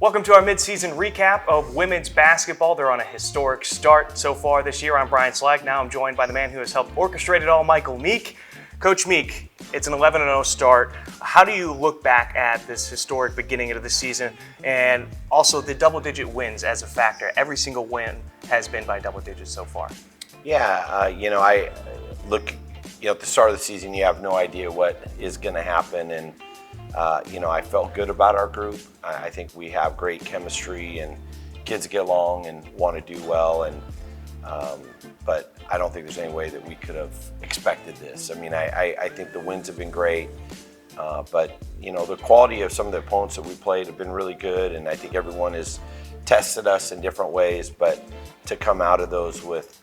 Welcome to our midseason recap of women's basketball. They're on a historic start so far this year. I'm Brian Slag. Now I'm joined by the man who has helped orchestrate it all, Michael Meek. Coach Meek, it's an 11-0 start. How do you look back at this historic beginning of the season and also the double-digit wins as a factor? Every single win has been by double digits so far. Yeah, I look, at the start of the season, you have no idea what is going to happen. And, I felt good about our group. I think we have great chemistry and kids get along and want to do well. But I don't think there's any way that we could have expected this. I mean, I think the wins have been great. But, the quality of some of the opponents that we played have been really good. And I think everyone has tested us in different ways. But to come out of those with,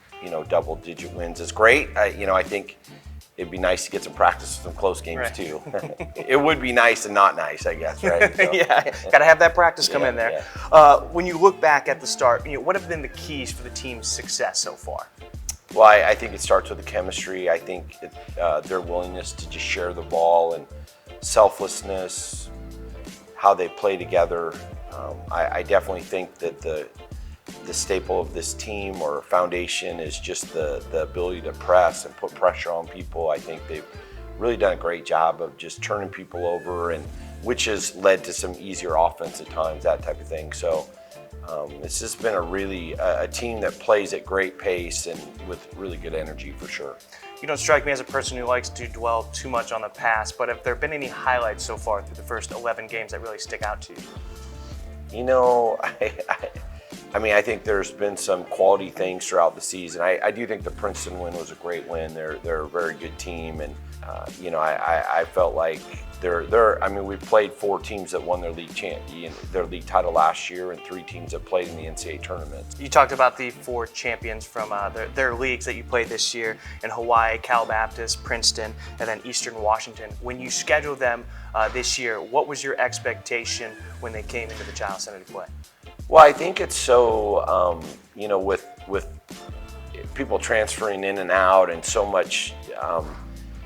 double-digit wins is great. I think it'd be nice to get some practice with some close games, right, too. It would be nice and not nice, I guess, right? So, yeah, got to have that practice come in there. Yeah. When you look back at the start, what have been the keys for the team's success so far? Well, I think it starts with the chemistry. I think their willingness to just share the ball and selflessness, how they play together. I definitely think that the staple of this team or foundation is just the ability to press and put pressure on people. I think they've really done a great job of just turning people over, and which has led to some easier offense at times, that type of thing. So it's just been a team that plays at great pace and with really good energy for sure. You don't strike me as a person who likes to dwell too much on the past, but have there been any highlights so far through the first 11 games that really stick out to you? I think there's been some quality things throughout the season. I do think the Princeton win was a great win. They're a very good team, and I felt like we played 4 teams that won their league title last year, and 3 teams that played in the NCAA tournament. You talked about the 4 champions from their leagues that you played this year in Hawaii, Cal Baptist, Princeton, and then Eastern Washington. When you scheduled them this year, what was your expectation when they came into the Child Center to play? Well, I think it's so, with people transferring in and out and so much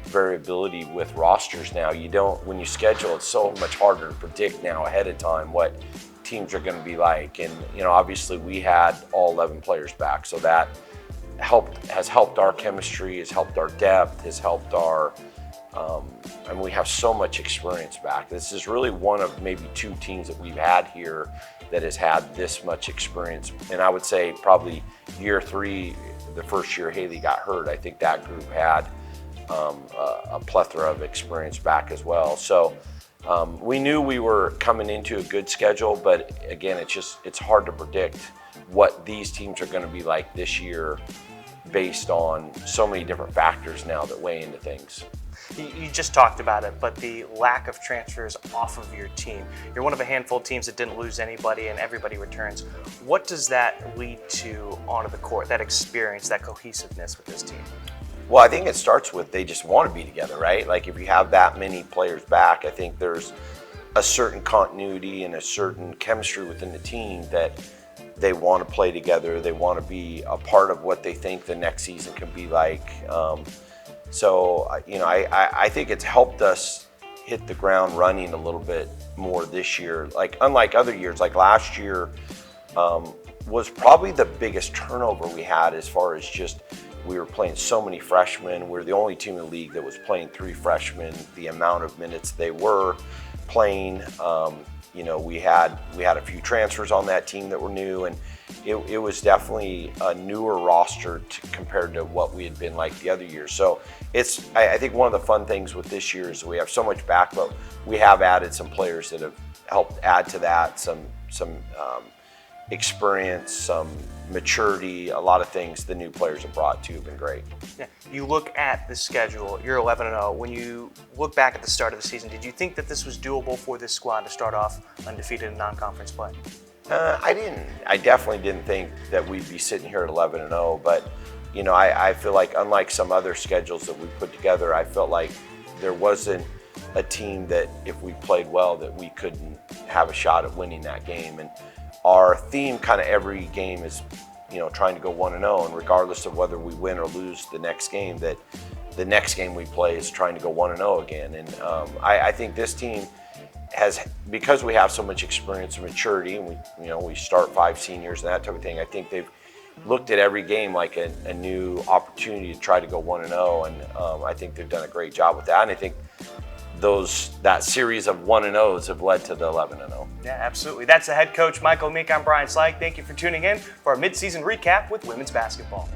variability with rosters now, when you schedule, it's so much harder to predict now ahead of time what teams are going to be like. And, obviously we had all 11 players back, so that has helped our chemistry, has helped our depth, has helped our, and we have so much experience back. This is really one of maybe 2 teams that we've had here that has had this much experience. And I would say probably year 3, the first year Haley got hurt, I think that group had a plethora of experience back as well. So we knew we were coming into a good schedule, but again, it's hard to predict what these teams are going to be like this year based on so many different factors now that weigh into things. You just talked about it, but the lack of transfers off of your team. You're one of a handful of teams that didn't lose anybody and everybody returns. What does that lead to onto the court, that experience, that cohesiveness with this team? Well, I think it starts with they just want to be together, right? Like if you have that many players back, I think there's a certain continuity and a certain chemistry within the team that they want to play together. They want to be a part of what they think the next season can be like. So, I think it's helped us hit the ground running a little bit more this year. Like, unlike other years, like last year was probably the biggest turnover we had as far as just we were playing so many freshmen. We're the only team in the league that was playing 3 freshmen, the amount of minutes they were playing. We had a few transfers on that team that were new, and it was definitely a newer roster compared to what we had been like the other years. So I think one of the fun things with this year is we have so much back, but we have added some players that have helped add to that, some experience, some maturity, a lot of things the new players have brought too have been great. Yeah. You look at the schedule, you're 11-0. When you look back at the start of the season, did you think that this was doable for this squad to start off undefeated in non-conference play? I didn't. I definitely didn't think that we'd be sitting here at 11-0, but I feel like unlike some other schedules that we put together, I felt like there wasn't a team that if we played well that we couldn't have a shot at winning that game. And our theme kind of every game is, trying to go 1-0, and regardless of whether we win or lose the next game, that the next game we play is trying to go 1-0 again. And I think this team because we have so much experience and maturity, and we start 5 seniors and that type of thing. I think they've looked at every game like a new opportunity to try to go 1-0, and I think they've done a great job with that. And I think that series of 1-0s have led to the 11-0. Yeah, absolutely. That's the head coach, Michael Meek. I'm Brian Slag. Thank you for tuning in for our midseason recap with women's basketball.